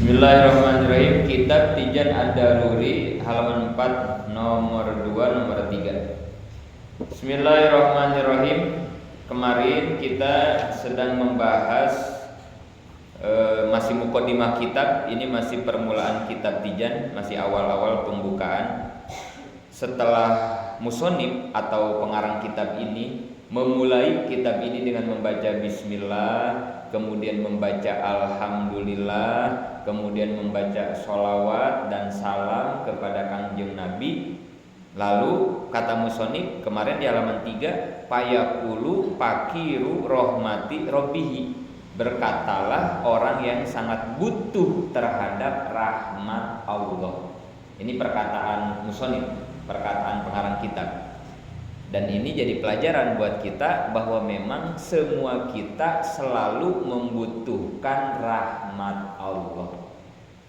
Bismillahirrahmanirrahim. Kitab Tijan Ad-Daruri halaman 4 nomor 2 nomor 3. Bismillahirrahmanirrahim. Kemarin kita sedang membahas masih muqaddimah kitab. Ini masih permulaan kitab Tijan, masih awal-awal pembukaan. Setelah musonib atau pengarang kitab ini memulai kitab ini dengan membaca bismillah, kemudian membaca alhamdulillah, kemudian membaca sholawat dan salam kepada Kangjeng Nabi. Lalu kata musonib kemarin di halaman 3, payakulu pakiru rohmati robbihi, berkatalah orang yang sangat butuh terhadap rahmat Allah. Ini perkataan musonib, perkataan pengarang kitab. Dan ini jadi pelajaran buat kita bahwa memang semua kita selalu membutuhkan rahmat Allah.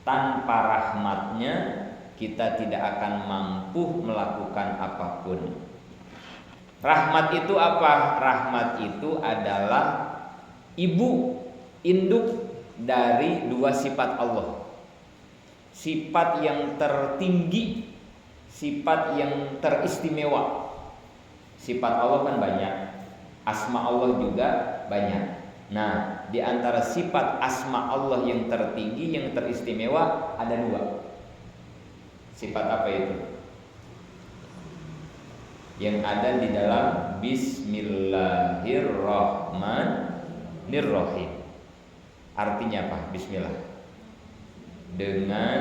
Tanpa rahmatnya kita tidak akan mampu melakukan apapun. Rahmat itu apa? Rahmat itu adalah ibu induk dari dua sifat Allah. Sifat yang tertinggi, sifat yang teristimewa. Sifat Allah kan banyak, asma Allah juga banyak. Nah, di antara sifat asma Allah yang tertinggi, yang teristimewa ada dua. Sifat apa itu? Yang ada di dalam Bismillahirrahmanirrahim. Artinya apa? Bismillah. Dengan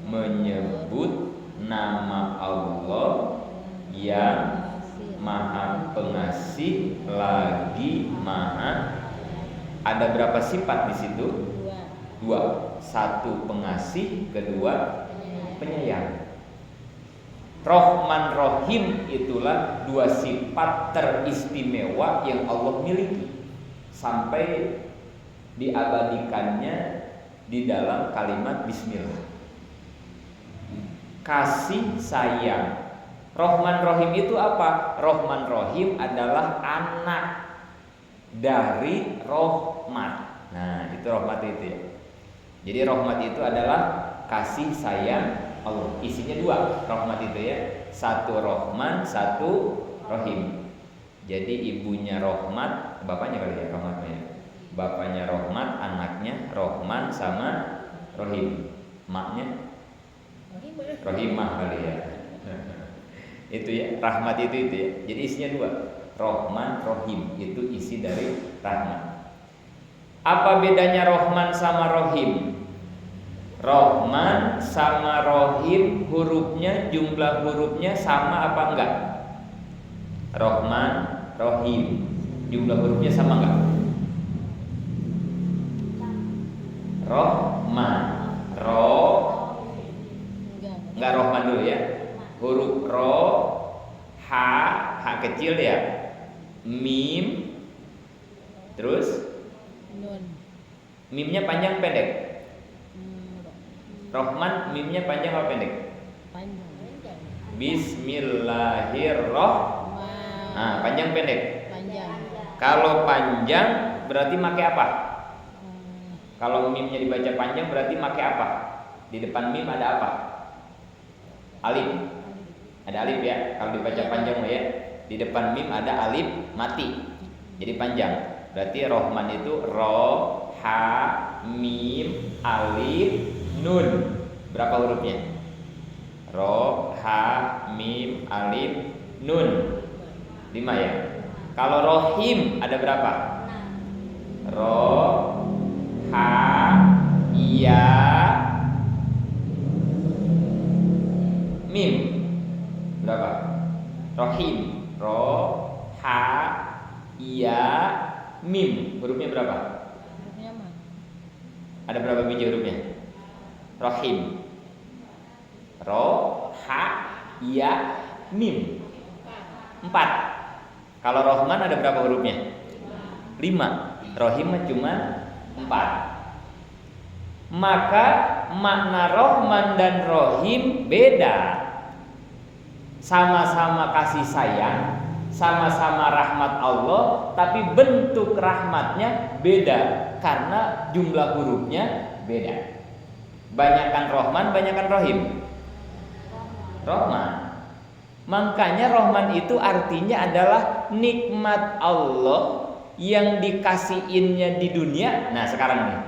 menyebut nama Allah yang Maha Pengasih lagi Maha. Ada berapa sifat di situ? Dua. Satu pengasih, kedua penyayang. Rohman Rohim itulah dua sifat teristimewa yang Allah miliki, sampai diabadikannya di dalam kalimat Bismillah. Kasih sayang. Rohman Rohim itu apa? Rohman Rohim adalah anak dari Rohmat. Nah, itu Rohmat itu ya. Jadi Rohmat itu adalah kasih sayang Allah. Isinya dua Rohmat itu ya. Satu Rohman, satu Rohim. Jadi ibunya Rohmat, bapaknya kali ya Rohmatnya. Bapaknya Rohmat, anaknya Rohman sama Rohim. Maknya Rohimah kali ya. Itu ya, rahmat itu ya. Jadi isinya dua, Rohman, Rohim, itu isi dari rahmat. Apa bedanya Rohman sama Rohim? Rohman sama Rohim hurufnya, jumlah hurufnya sama apa enggak? Rohman, Rohim, jumlah hurufnya sama enggak? Rohman, enggak Rohman dulu ya. Huruf ro, ha kecil ya, mim, terus nun. Mimnya panjang pendek? Rohman mimnya panjang apa pendek? Panjang. Bismillahirrahmanirrahim. Nah, panjang pendek? Panjang. Kalau panjang berarti pakai apa? Kalau mimnya dibaca panjang berarti pakai apa? Di depan mim ada apa? Alif. Ada alif ya, kalau dibaca panjang ya. Di depan mim ada alif mati, jadi panjang. Berarti Rohman itu ro, ha, mim, alif, nun. Berapa hurufnya? Ro, ha, mim, alif, nun. 5 ya. Kalau Rohim ada berapa? Ro, ha, ya, mim. Berapa? Rohim, ro, ha, ya, mim. Hurufnya berapa? Ada berapa biji hurufnya? Rohim, ro, ha, ya, mim. 4. Kalau Rohman ada berapa hurufnya? 5. Rohim cuma 4. Maka makna Rohman dan Rohim beda. Sama-sama kasih sayang, sama-sama rahmat Allah, tapi bentuk rahmatnya beda karena jumlah hurufnya beda. Banyakan Rahman, banyakan Rahim. Rahman. Makanya Rahman itu artinya adalah nikmat Allah yang dikasihinnya di dunia. Nah sekarang nih,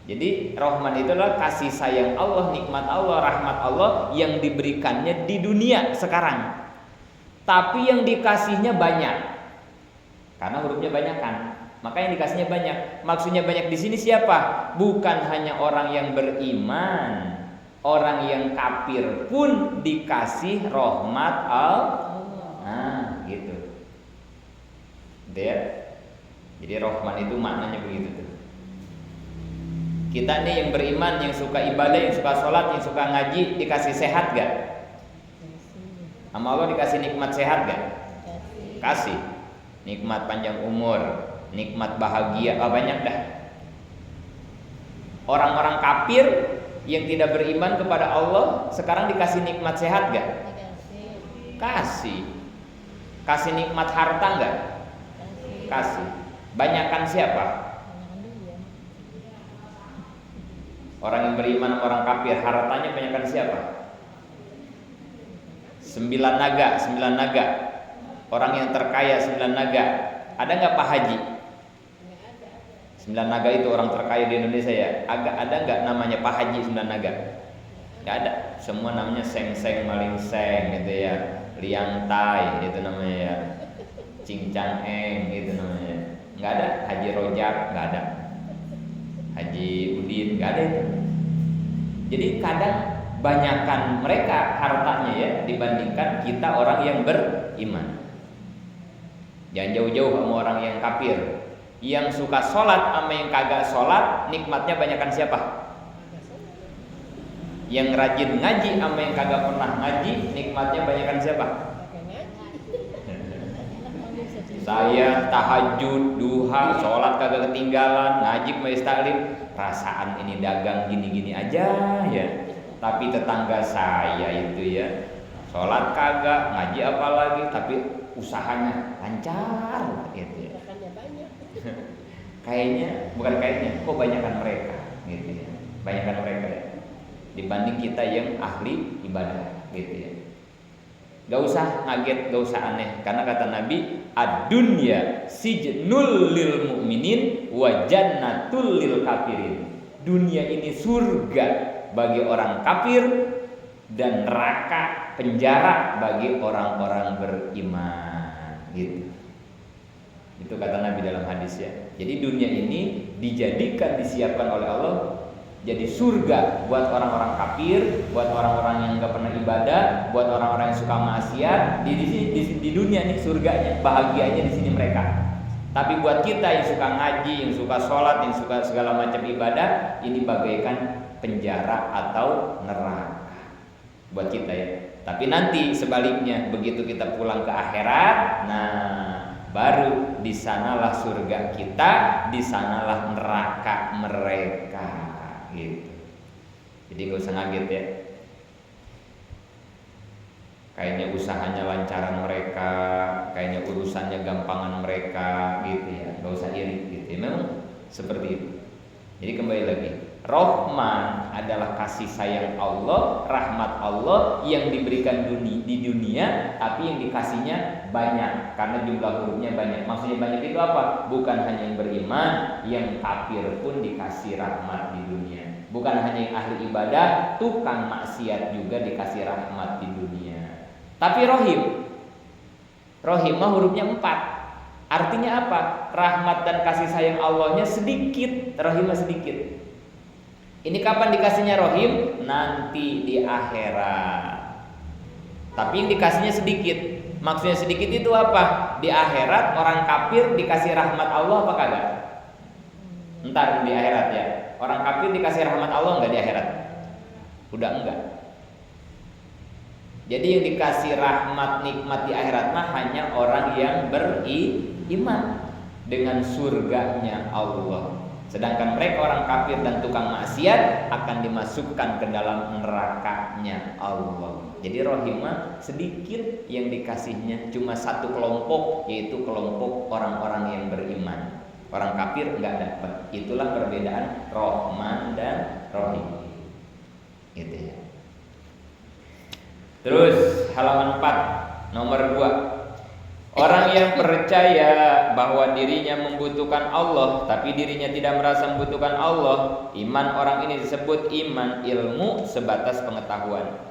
jadi Rahman itu adalah kasih sayang Allah, nikmat Allah, rahmat Allah yang diberikannya di dunia sekarang. Tapi yang dikasihnya banyak, karena hurufnya banyak kan, maka yang dikasihnya banyak. Maksudnya banyak di sini siapa? Bukan hanya orang yang beriman, orang yang kafir pun dikasih rahmat Allah. Nah, gitu. Dia. Jadi Rahman itu maknanya begitu tuh. Kita nih yang beriman, yang suka ibadah, yang suka sholat, yang suka ngaji, dikasih sehat gak? Sama Allah dikasih nikmat sehat gak? Kasih. Nikmat panjang umur, nikmat bahagia, banyak dah. Orang-orang kafir yang tidak beriman kepada Allah sekarang dikasih nikmat sehat gak? Kasih. Kasih nikmat harta gak? Kasih. Banyakan siapa? Orang yang beriman, orang kafir, hartanya banyakan siapa? 9 naga. Orang yang terkaya 9 naga. Ada nggak Pak Haji? 9 naga itu orang terkaya di Indonesia ya. Ada nggak namanya Pak Haji 9 naga? Nggak ada. Semua namanya seng-seng, maling-seng gitu ya. Liang Tai itu namanya ya. Cincang Eng itu namanya. Nggak ada. Haji Rojak nggak ada. Haji Udin nggak ada itu. Jadi kadang banyakan mereka hartanya ya dibandingkan kita orang yang beriman. Jangan jauh-jauh sama orang yang kafir. Yang suka sholat sama yang kagak sholat, nikmatnya banyakan siapa? Yang rajin ngaji sama yang kagak pernah ngaji, nikmatnya banyakan siapa? Saya tahajud, duha, sholat kagak ketinggalan, ngaji majlis taklim, perasaan ini dagang gini-gini aja ya. Tapi tetangga saya itu ya, sholat kagak, ngaji apalagi, tapi usahanya lancar gitu ya. Kayaknya kok banyakan mereka gitu ya. Banyakan mereka ya. Dibanding kita yang ahli ibadah gitu ya. Gak usah ngaget, gak usah aneh, karena kata Nabi, ad-dunya sijnul lil mu'minin wa jannatul lil kafirin. Dunia ini surga bagi orang kafir dan neraka, penjara bagi orang-orang beriman gitu. Itu kata Nabi dalam hadis ya. Jadi dunia ini dijadikan, disiapkan oleh Allah jadi surga buat orang-orang kafir, buat orang-orang yang nggak pernah ibadah, buat orang-orang yang suka maksiat. Di dunia nih surganya, bahagianya di sini mereka. Tapi buat kita yang suka ngaji, yang suka sholat, yang suka segala macam ibadah, ini bagaikan penjara atau neraka buat kita ya. Tapi nanti sebaliknya, begitu kita pulang ke akhirat, nah baru di sanalah surga kita, di sanalah neraka mereka gitu. Jadi gak usah ngaget ya. Kayaknya usahanya lancaran mereka, kayaknya urusannya gampangan mereka gitu ya. Gak usah iri gitu ya. Memang seperti itu. Jadi kembali lagi, Rahman adalah kasih sayang Allah, rahmat Allah yang diberikan di dunia, tapi yang dikasihnya banyak karena jumlah hurufnya banyak. Maksudnya banyak itu apa? Bukan hanya yang beriman, yang kafir pun dikasih rahmat di dunia. Bukan hanya yang ahli ibadah, tukang maksiat juga dikasih rahmat di dunia. Tapi Rohim mah hurufnya 4. Artinya apa? Rahmat dan kasih sayang Allahnya sedikit, Rohim mah sedikit. Ini kapan dikasihnya Rohim? Nanti di akhirat. Tapi yang dikasihnya sedikit. Maksudnya sedikit itu apa? Di akhirat orang kafir dikasih rahmat Allah apa kagak? Entar di akhirat ya. Orang kafir dikasih rahmat Allah enggak di akhirat? Udah enggak. Jadi yang dikasih rahmat nikmat di akhirat mah hanya orang yang beriman dengan surganya Allah. Sedangkan mereka orang kafir dan tukang maksiat akan dimasukkan ke dalam nerakanya Allah. Jadi Rohimah sedikit yang dikasihnya, cuma satu kelompok, yaitu kelompok orang-orang yang beriman. Orang kafir enggak dapat. Itulah perbedaan Rahman dan Rohim. Terus halaman 4 nomor 2. Orang yang percaya bahwa dirinya membutuhkan Allah tapi dirinya tidak merasa membutuhkan Allah, iman orang ini disebut iman ilmu sebatas pengetahuan.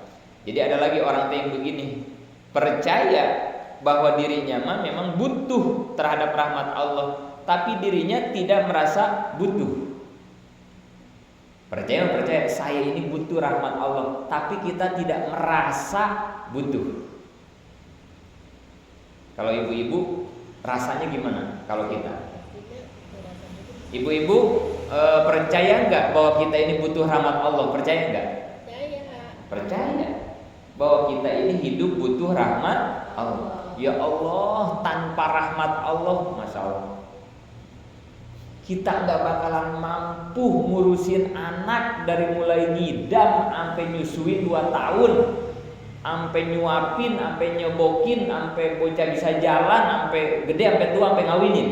Jadi ada lagi orang yang begini, percaya bahwa dirinya memang butuh terhadap rahmat Allah, tapi dirinya tidak merasa butuh. Percaya saya ini butuh rahmat Allah, tapi kita tidak merasa butuh. Kalau ibu-ibu rasanya gimana kalau kita? Ibu-ibu percaya nggak bahwa kita ini butuh rahmat Allah? Percaya nggak? Percaya bahwa kita ini hidup butuh rahmat Allah. Ya Allah, tanpa rahmat Allah, masya Allah, kita nggak bakalan mampu ngurusin anak dari mulai ngidam sampai nyusuin 2 tahun, sampai nyuapin, sampai nyobokin, sampai bocah bisa jalan, sampai gede, sampai tua, sampai ngawinin.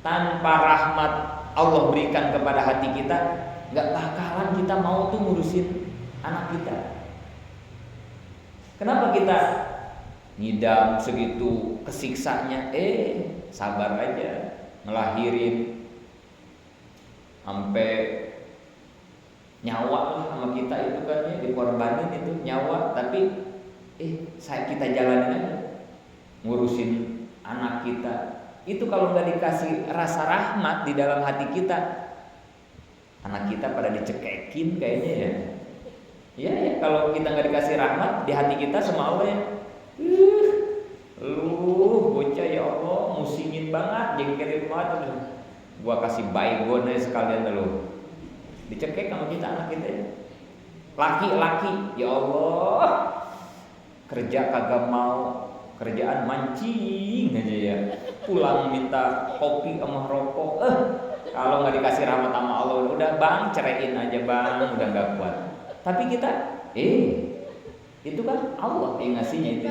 Tanpa rahmat Allah berikan kepada hati kita, nggak bakalan kita mau tuh ngurusin anak kita. Kenapa kita ngidam segitu kesiksanya? Sabar aja, melahirin sampai nyawa lah sama kita itu kan ya, dikorbanin itu nyawa, tapi kita jalanin aja ngurusin anak kita. Itu kalau nggak dikasih rasa rahmat di dalam hati kita, anak kita pada dicekekin kayaknya ya. Ya, kalau kita nggak dikasih rahmat di hati kita sama Allah ya, lu bocah ya Allah musingin banget, jengkelin banget, gua kasih baygon aja sekalian lu. Dicekek sama kita anak kita ya. Laki-laki ya Allah kerja kagak mau, kerjaan mancing aja ya, pulang minta kopi sama rokok. Kalau nggak dikasih rahmat sama Allah, udah bang ceraiin aja bang, udah nggak kuat. Tapi kita itu kan Allah yang ngasihnya itu,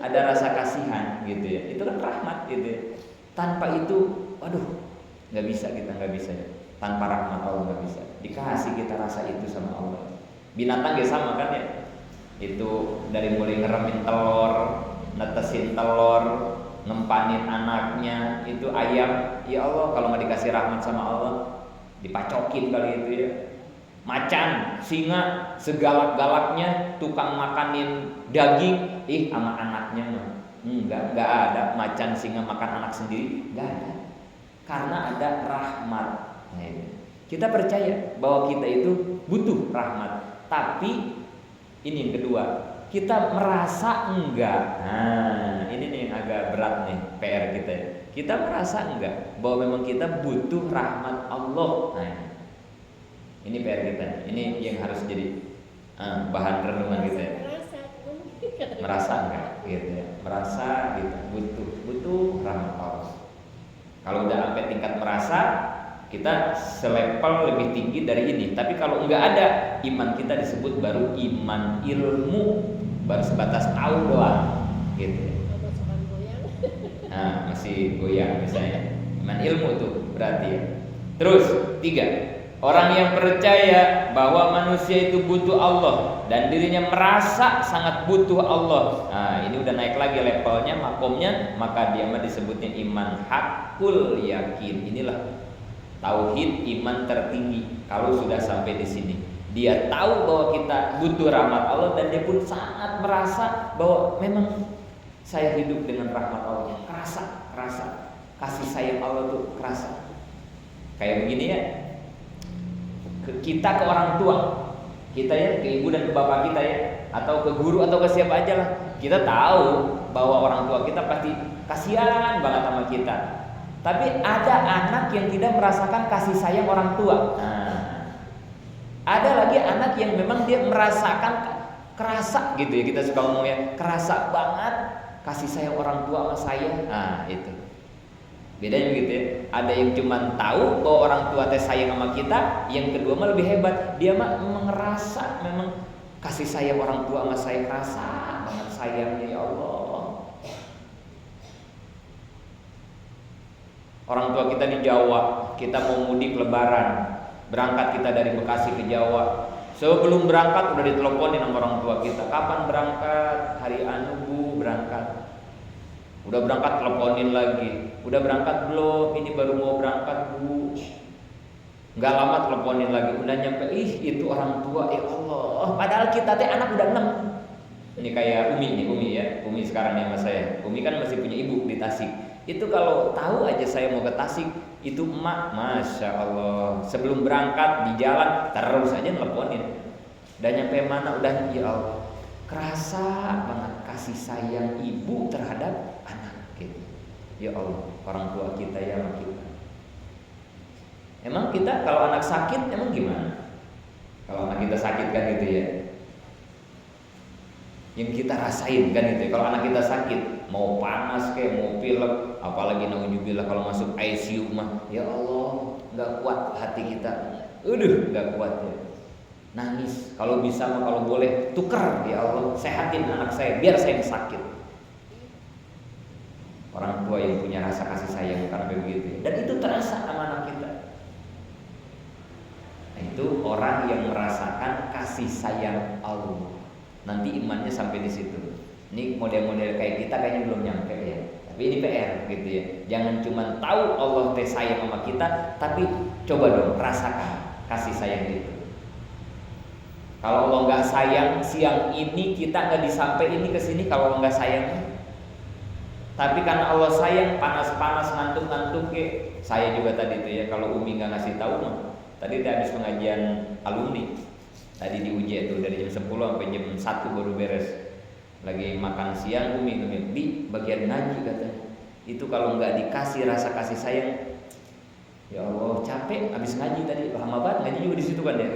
ada rasa kasihan gitu ya, itu kan rahmat gitu ya. Tanpa itu waduh nggak bisa, kita nggak bisa ya. Tanpa rahmat Allah nggak bisa. Dikasih kita rasa itu sama Allah. Binatang ya sama kan ya, itu dari mulai ngeremin telur, netesin telur, ngempanin anaknya, itu ayam ya Allah kalau nggak dikasih rahmat sama Allah dipacokin kali itu ya. Macan, singa, segalak-galaknya tukang makanin daging, sama anaknya mah nggak ada. Macan, singa makan anak sendiri nggak ada, karena ada rahmat. Nah, kita percaya bahwa kita itu butuh rahmat, tapi ini yang kedua, kita merasa enggak. Nah, ini nih yang agak berat nih PR kita. Kita merasa enggak bahwa memang kita butuh rahmat Allah. Nah, ini PR kita. Ini yang harus jadi bahan renungan kita. Merasa enggak gitu ya. Merasa gitu, butuh rahmat Allah. Kalau udah sampai tingkat merasa, kita selevel lebih tinggi dari ini. Tapi kalau enggak ada, iman kita disebut baru iman ilmu, baru sebatas tahu doang gitu. Nah, masih goyang misalnya. Iman ilmu tuh berarti ya. Terus 3, orang yang percaya bahwa manusia itu butuh Allah dan dirinya merasa sangat butuh Allah. Nah, ini udah naik lagi levelnya, makomnya, maka dia mah disebutnya iman hakul yakin. Inilah tauhid iman tertinggi. Kalau sudah sampai di sini, dia tahu bahwa kita butuh rahmat Allah dan dia pun sangat merasa bahwa memang saya hidup dengan rahmat Allah. Kerasa kasih sayang Allah tuh kerasa. Kayak begini ya, kita ke orang tua kita ya, ke ibu dan ke bapak kita ya, atau ke guru atau ke siapa aja lah, kita tahu bahwa orang tua kita pasti kasihan banget sama kita. Tapi ada anak yang tidak merasakan kasih sayang orang tua. Nah, ada lagi anak yang memang dia merasakan kerasa gitu ya, kita suka ngomong ya, kerasa banget kasih sayang orang tua sama saya. Nah, itu bedanya begitu ya. Ada yang cuma tahu bahwa orang tua teh sayang sama kita, yang kedua mah lebih hebat, dia mah ngerasa memang kasih sayang orang tua sama saya, kerasa banget sayangnya ya Allah. Orang tua kita di Jawa, kita mau mudik lebaran, berangkat kita dari Bekasi ke Jawa, Sebelum berangkat udah diteleponin sama orang tua kita, kapan berangkat? Hari anu Bu, berangkat. Udah berangkat teleponin lagi. Udah berangkat belum? Ini baru mau berangkat Bu. Nggak lama teleponin lagi, udah nyampe, itu orang tua, ya Allah. Padahal kita teh anak udah 6. Ini kayak Umi nih, Umi ya. Umi sekarang nih sama saya. Umi kan masih punya ibu di Tasik. Itu kalau tahu aja saya mau ke Tasik, itu emak, Masya Allah, sebelum berangkat di jalan terus aja nelponin. Udah nyampe mana, udah, ya Allah, kerasa banget kasih sayang ibu terhadap anak gitu. Ya Allah, orang tua kita ya sama kita. Emang kita kalau anak sakit emang gimana? Kalau anak kita sakit kan gitu ya, yang kita rasain kan gitu ya. Kalau anak kita sakit, mau panas kayak mau pilek, apalagi naudzubillah kalau masuk ICU mah, ya Allah, nggak kuat hati kita, nggak kuat ya. Nangis, kalau bisa mah kalau boleh tuker, ya Allah, sehatin anak saya biar saya sakit. Orang tua yang punya rasa kasih sayang karena begitu ya. Dan itu terasa sama anak kita. Nah, itu orang yang merasakan kasih sayang Allah. Nanti imannya sampai di situ. Ini model-model kayak kita kayaknya belum nyampe ya. Tapi ini PR gitu ya. Jangan cuma tahu Allah teh sayang sama kita, tapi coba dong rasakan kasih sayang itu. Kalau Allah nggak sayang, siang ini kita nggak disampai ini ke sini kalau Allah nggak sayang. Tapi karena Allah sayang, panas-panas, ngantuk-ngantuk ke. Saya juga tadi tuh ya, kalau Umi nggak ngasih tahu mah. Tadi habis pengajian alumni. Tadi di UJ tuh dari jam 10 sampai jam 1 baru beres. Lagi makan siang, Umi di bagian ngaji katanya. Itu kalau nggak dikasih rasa kasih sayang, ya Allah, capek habis ngaji tadi, lama banget ngaji juga di situ kan ya.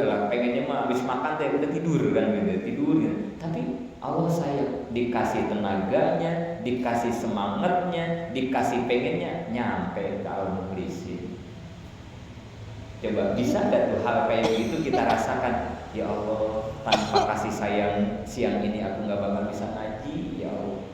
Lah pengennya mah habis makan teh udah tidur kan gitu, tidur gitu. Tapi Allah sayang, dikasih tenaganya, dikasih semangatnya, dikasih pengennya nyampe ke al-mukhlisi. Coba bisa nggak tuh hal kayak gitu kita rasakan? Ya Allah, tanpa kasih sayang siang ini aku nggak bakal bisa ngaji. Ya Allah,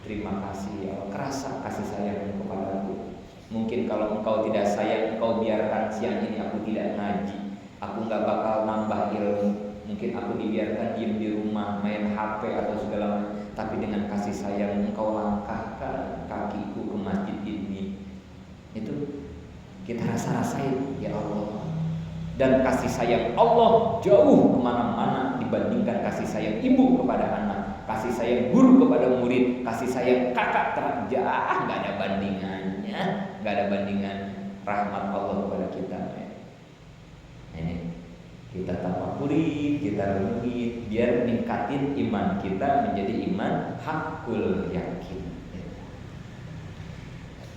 terima kasih ya Allah, kerasa kasih sayang kepadaku. Mungkin kalau engkau tidak sayang, engkau biarkan siang ini aku tidak ngaji, aku nggak bakal nambah ilmu. Mungkin aku dibiarkan diem di rumah, main HP atau segala macam. Tapi dengan kasih sayang engkau langkahkan kakiku ke masjid ini. Itu kita rasa-rasain ya Allah. Dan kasih sayang Allah jauh kemana-mana dibandingkan kasih sayang ibu kepada anak, kasih sayang guru kepada murid, kasih sayang kakak terjauh, nggak ada bandingannya, nggak ada bandingan rahmat Allah kepada kita. Ini kita tafakuri, kita renungi, biar ningkatin iman kita menjadi iman hakul yakin.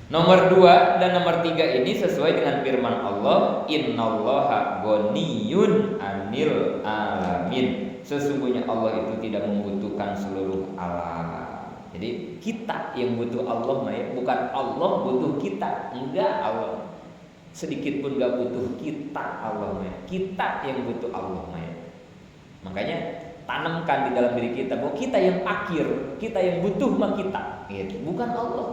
Nomor 2 dan nomor 3 ini sesuai dengan firman Allah, innallaha ghaniyun 'anil alamin. Sesungguhnya Allah itu tidak membutuhkan seluruh alam. Jadi kita yang butuh Allah, bukan Allah butuh kita. Enggak, Allah sedikit pun enggak butuh kita, Allah. Kita yang butuh Allah. Makanya tanamkan di dalam diri kita bahwa kita yang fakir, kita yang butuh mah kita, bukan Allah.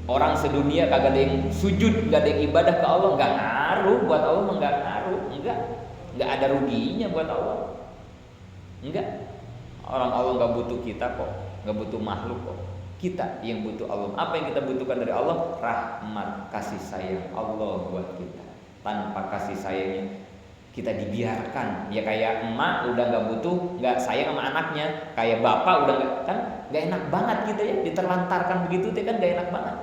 Orang sedunia kagak ada yang sujud, gak ada yang ibadah ke Allah, nggak ngaruh buat Allah, nggak ngaruh, nggak ada ruginya buat Allah, enggak. Orang Allah nggak butuh kita kok, nggak butuh makhluk kok. Kita yang butuh Allah. Apa yang kita butuhkan dari Allah? Rahmat, kasih sayang Allah buat kita. Tanpa kasih sayangnya kita dibiarkan. Ya kayak emak udah nggak butuh, nggak sayang sama anaknya. Kayak bapak udah nggak enak banget gitu ya, diterlantarkan begitu, kan nggak enak banget.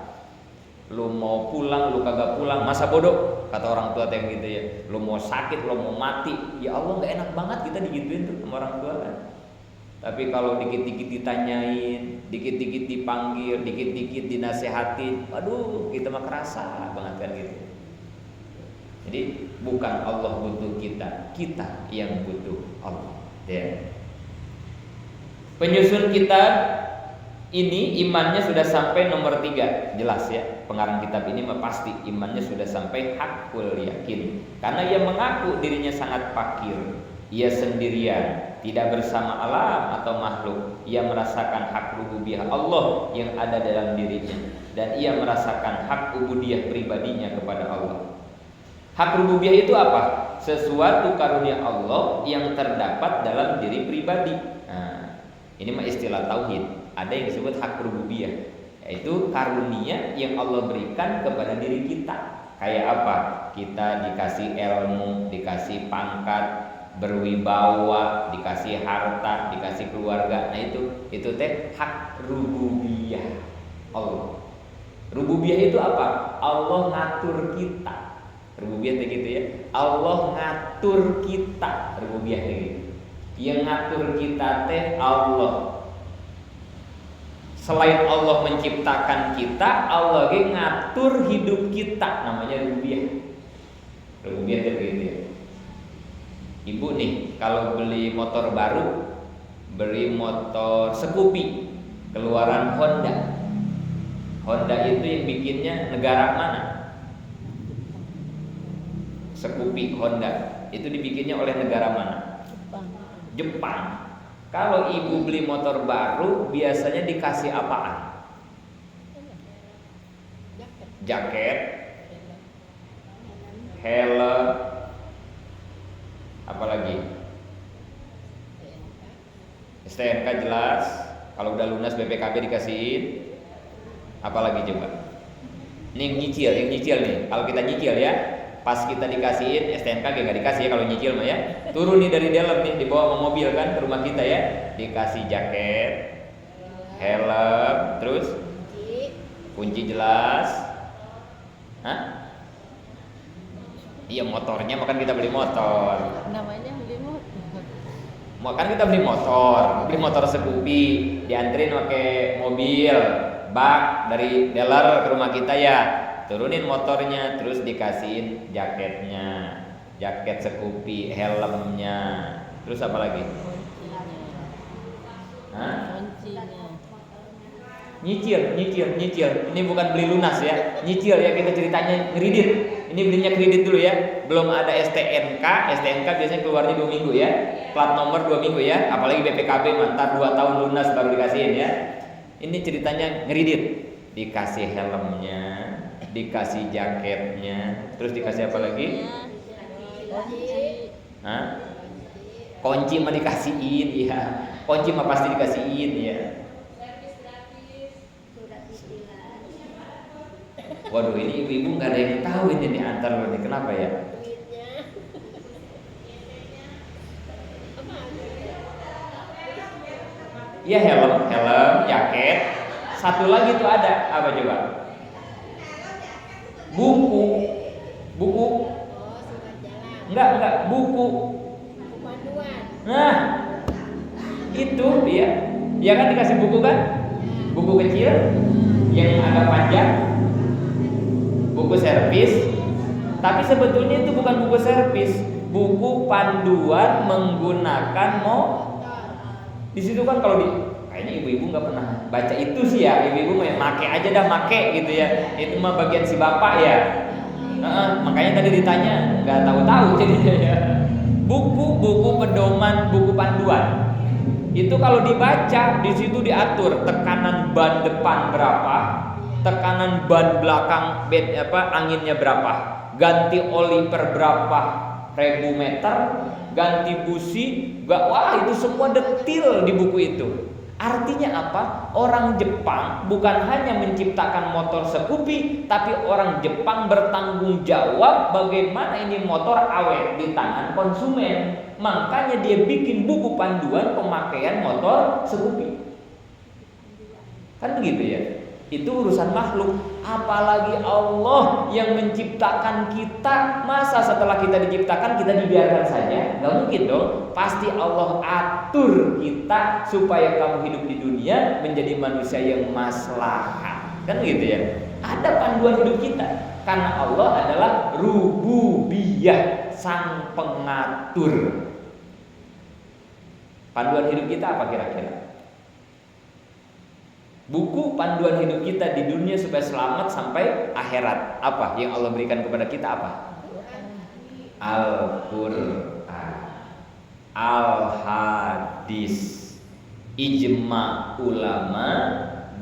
Lu mau pulang, lu kagak pulang, masa bodoh kata orang tua yang gitu ya. Lu mau sakit, lu mau mati, ya Allah nggak enak banget kita digituin tuh sama orang tua kan. Tapi kalau dikit-dikit ditanyain, dikit-dikit dipanggil, dikit-dikit dinasehatin, aduh kita mah kerasa banget kan gitu. Jadi bukan Allah butuh kita, kita yang butuh Allah. Ya. Penyusun kitab ini imannya sudah sampai nomor 3, jelas ya. Pengarang kitab ini pasti imannya sudah sampai hakul yakin. Karena ia mengaku dirinya sangat fakir, ia sendirian, tidak bersama alam atau makhluk. Ia merasakan hak rububiyah Allah yang ada dalam dirinya, dan ia merasakan hak ubudiyah pribadinya kepada Allah. Hak rububiyah itu apa? Sesuatu karunia Allah yang terdapat dalam diri pribadi. Nah, ini mah istilah tauhid. Ada yang disebut hak rububiyah, yaitu karunia yang Allah berikan kepada diri kita. Kayak apa? Kita dikasih ilmu, dikasih pangkat, berwibawa, dikasih harta, dikasih keluarga. Nah itu teh hak rububiyah Allah. Rububiyah itu apa? Allah ngatur kita. Rububiyah teh gitu ya. Allah ngatur kita. Rububiyah teh gitu. Yang ngatur kita teh Allah. Selain Allah menciptakan kita, Allah ge ngatur hidup kita, namanya rububiyah. Rububiyah itu begitu ya. Ibu nih kalau beli motor baru, beli motor Scoopy keluaran Honda. Honda itu yang bikinnya negara mana? Scoopy Honda itu dibikinnya oleh negara mana? Jepang. Kalau ibu beli motor baru, biasanya dikasih apaan? Jaket, helm, apalagi? STNK jelas. Kalau udah lunas BPKB dikasihin. Apalagi coba? Ini yang nyicil nih. Kalau kita nyicil ya, pas kita dikasihin STNK nggak dikasih ya kalau nyicil mah ya. Turun nih dari dalam nih, dibawa sama mobil kan ke rumah kita ya, dikasih jaket, helm, terus kunci jelas. Hah? Iya motornya, makan kita beli motor. Namanya beli motor. Makan kita beli motor Scoopy, dianterin pakai mobil, bak dari dealer ke rumah kita ya. Turunin motornya, terus dikasihin jaketnya, jaket Scoopy, helmnya, terus apa lagi? Kuncinya. Nyicil. Ini bukan beli lunas ya, nyicil ya, kita ceritanya ngeridit. Ini belinya kredit dulu ya, belum ada STNK. STNK biasanya keluarnya 2 minggu ya, plat nomor 2 minggu ya, apalagi BPKB mantar 2 tahun lunas baru dikasihin ya. Ini ceritanya ngeridit, dikasih helmnya, dikasih jaketnya, terus dikasih apa lagi? Hah? Kunci mah dikasihin ya. Kunci mah pasti dikasihin ya. Waduh, ini ibu-ibu nggak ada yang tahu ini nih antar lo nih, kenapa ya? Iya helm, jaket. Satu lagi tuh ada apa coba? Buku. Enggak, buku. Nah, itu dia. Ya kan dikasih buku kan? Buku kecil yang agak panjang. Buku servis. Tapi sebetulnya itu bukan buku servis, buku panduan menggunakan Di situ kan kalau kayaknya ibu-ibu nggak pernah baca itu sih ya, ibu-ibu make aja dah make gitu ya. Itu mah bagian si bapak ya. Makanya tadi ditanya nggak tahu-tahu jadinya ya. Buku pedoman, buku panduan. Itu kalau dibaca di situ diatur tekanan ban depan berapa, tekanan ban belakang anginnya berapa, ganti oli per berapa ribu meter, ganti busi, wah itu semua detil di buku itu. Artinya apa? Orang Jepang bukan hanya menciptakan motor Scoopy, tapi orang Jepang bertanggung jawab bagaimana ini motor awet di tangan konsumen. Makanya dia bikin buku panduan pemakaian motor Scoopy. Kan begitu ya? Itu urusan makhluk, apalagi Allah yang menciptakan kita. Masa setelah kita diciptakan kita dibiarkan saja? Gak mungkin dong. Pasti Allah atur kita supaya kamu hidup di dunia menjadi manusia yang maslahat. Kan gitu ya? Ada panduan hidup kita. Karena Allah adalah rububiyah, sang pengatur. Panduan hidup kita apa kira-kira? Buku panduan hidup kita di dunia supaya selamat sampai akhirat. Apa yang Allah berikan kepada kita apa? Al-Quran, Al-Hadis, ijma ulama,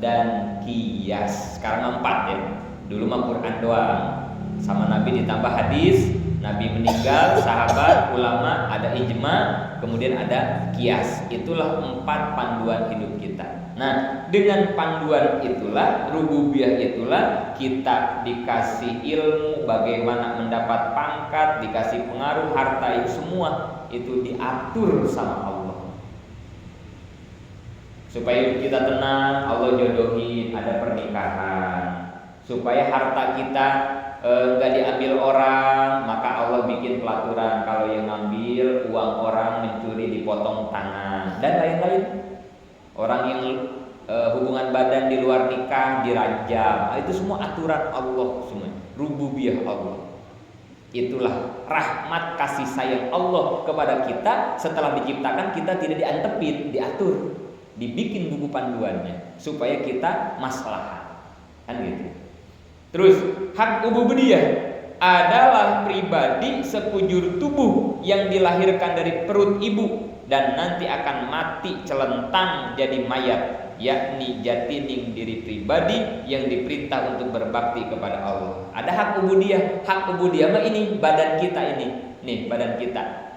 dan qiyas. Sekarang 4 ya. Dulu mah Quran doang. sama Nabi ditambah hadis, Nabi meninggal, sahabat, ulama, ada ijma, kemudian ada kias. Itulah 4 panduan hidup kita. Nah, dengan panduan itulah, rububiyah itulah, kita dikasih ilmu bagaimana mendapat pangkat, dikasih pengaruh, harta, itu semua itu diatur sama Allah. Supaya kita tenang, Allah jodohin, ada pernikahan. Supaya harta kita nggak diambil orang, maka Allah bikin pelaturan kalau yang ngambil uang orang, mencuri, dipotong tangan dan lain-lain. Orang yang hubungan badan di luar nikah dirajam. Itu semua aturan Allah semua, rububiyah Allah. Itulah rahmat kasih sayang Allah kepada kita. Setelah diciptakan kita tidak diantepin, diatur, dibikin buku panduannya supaya kita maslahat, kan gitu. Terus hak ubudiyah adalah pribadi sekujur tubuh yang dilahirkan dari perut ibu dan nanti akan mati celentang jadi mayat, yakni jatining diri pribadi yang diperintah untuk berbakti kepada Allah. Ada hak ubudiyah. Hak ubudiyah mah ini badan kita ini. Nih badan kita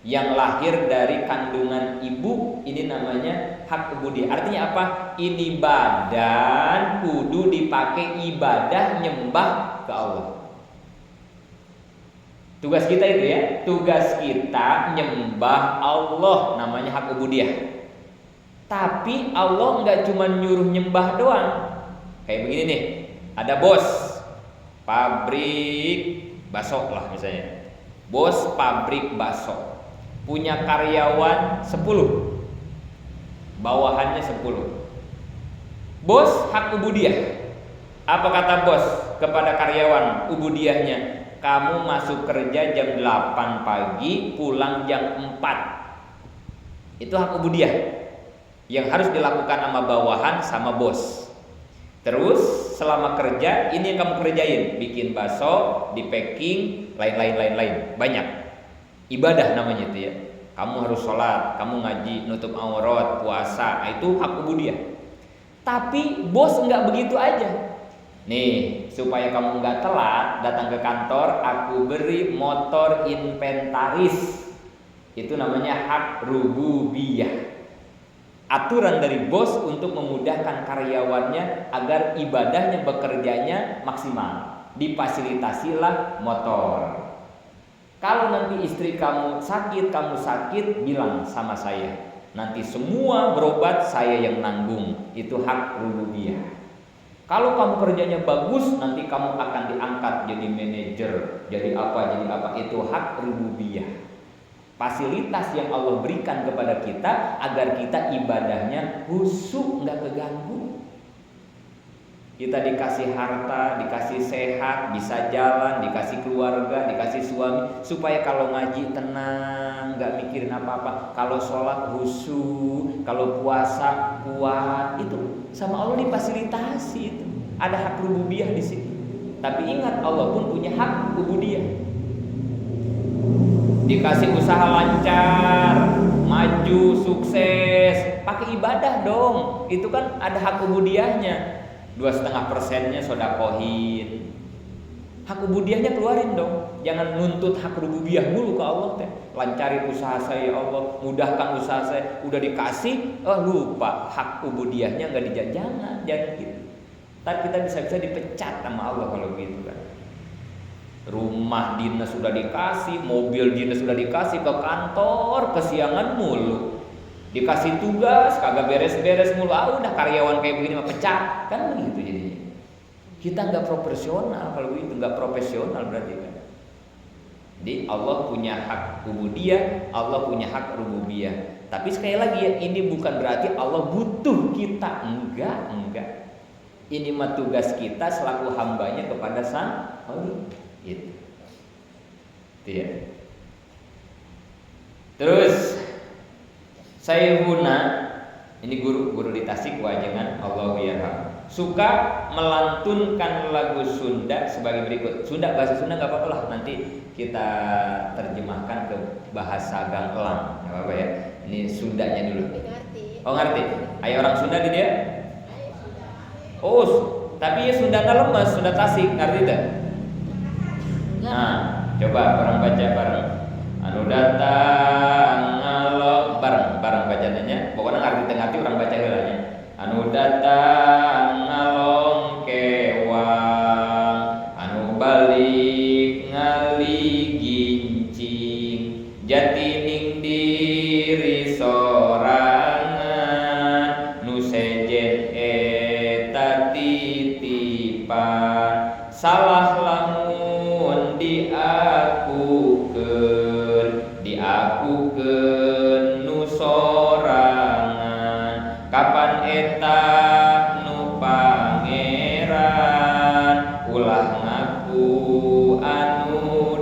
yang lahir dari kandungan ibu, ini namanya hak ubudiyah. Artinya apa? Ini badan kudu dipakai ibadah nyembah ke Allah. Tugas kita itu ya, tugas kita nyembah Allah, namanya hak ubudiyah. Tapi Allah nggak cuma nyuruh nyembah doang. Kayak begini nih, ada bos pabrik bakso lah misalnya. Bos pabrik bakso punya karyawan 10, bawahannya 10. Bos hak ubudiyah. Apa kata bos kepada karyawan ubudiyahnya? Kamu masuk kerja jam 8 pagi, pulang jam 4. Itu hak ubudiyah yang harus dilakukan sama bawahan sama bos. Terus selama kerja ini yang kamu kerjain, bikin bakso, di packing, lain-lain, banyak. Ibadah namanya itu ya. Kamu harus sholat, kamu ngaji, nutup aurat, puasa, itu hak ubudiyah. Tapi bos nggak begitu aja. Nih, supaya kamu nggak telat datang ke kantor, aku beri motor inventaris. Itu namanya hak rububiyah. Aturan dari bos untuk memudahkan karyawannya agar ibadahnya, bekerjanya maksimal. Difasilitasilah motor. Kalau nanti istri kamu sakit, bilang sama saya. Nanti semua berobat saya yang nanggung. Itu hak rububiyah. Kalau kamu kerjanya bagus, nanti kamu akan diangkat jadi manajer, jadi apa. Itu hak rububiyah. Fasilitas yang Allah berikan kepada kita agar kita ibadahnya khusyuk, nggak keganggu. Kita dikasih harta, dikasih sehat, bisa jalan, dikasih keluarga, dikasih suami, supaya kalau ngaji tenang, nggak mikirin apa-apa. Kalau sholat khusyuk, kalau puasa kuat, itu sama Allah difasilitasi itu. Ada hak rububiyah di situ. Tapi ingat, Allah pun punya hak ubudiyah. Dikasih usaha lancar, maju, sukses, pakai ibadah dong. Itu kan ada hak ubudiyahnya. 2,5%-nya sodakohin. Hak ubudiyahnya keluarin dong. Jangan nuntut hak rububiyah mulu ke Allah teh. Lancarin usaha saya ya Allah, mudahkan usaha saya. Udah dikasih, lupa hak ubudiyahnya nggak jangan gitu. Ntar kita bisa dipecat sama Allah kalau gitu kan. Rumah dinas sudah dikasih, mobil dinas sudah dikasih, ke kantor kesiangan mulu. Dikasih tugas kagak beres-beres mulu, udah karyawan kayak begini mah pecat, kan begitu jadinya. Kita nggak proporsional kalau begitu, nggak profesional berarti kan. Jadi Allah punya hak ubudiyah, Allah punya hak rububiyah. Tapi sekali lagi ya, ini bukan berarti Allah butuh kita, enggak. Ini mah tugas kita selaku hambanya kepada Sang Allah. Itu ya. Terus Sayyiduna, ini guru di Tasik Wajengan, Allahu yarham, suka melantunkan lagu Sunda sebagai berikut. Sunda, bahasa Sunda nggak apa-apa lah, nanti kita terjemahkan ke bahasa Gangkelang, nggak apa-apa ya. Ini Sundanya dulu. Oh ngerti? Ayo orang Sunda di dia? Oh, tapi ya Sunda lemes, Sunda Tasik, ngerti tak? Nah, coba bareng baca bareng. Anu datang ngalok bareng bacanya. Pokoknya ngerti orang baca heula nya. Anu datang ngalong kewang, anu balik ngali gincing, jati ning diri sorangan, nu sejen eta titipan, salah lamun diakukeun nu sorangan, kapan eta nu pangeran ulah ngaku anu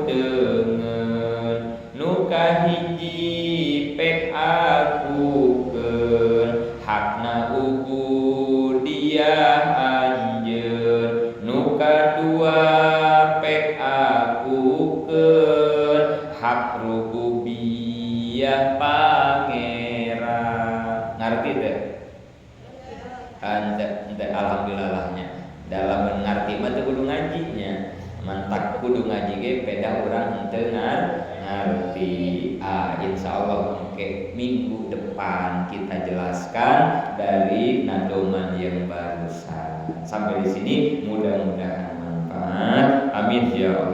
deungeun, nu kahiji pek akukeun hakna ubudiyah anjeun, nu kadua pek akukeun hak rububiyah pangeran. Ngerti teh? Ente alhamdulillahnya dalam mengerti mah teu kudu ngajinya, mantak kudu ngaji ge beda urang henteu ngerti. Insyaallah minggu depan kita jelaskan dari nadoman yang barusan. Sampai di sini mudah-mudahan manfaat. Amin ya Allah.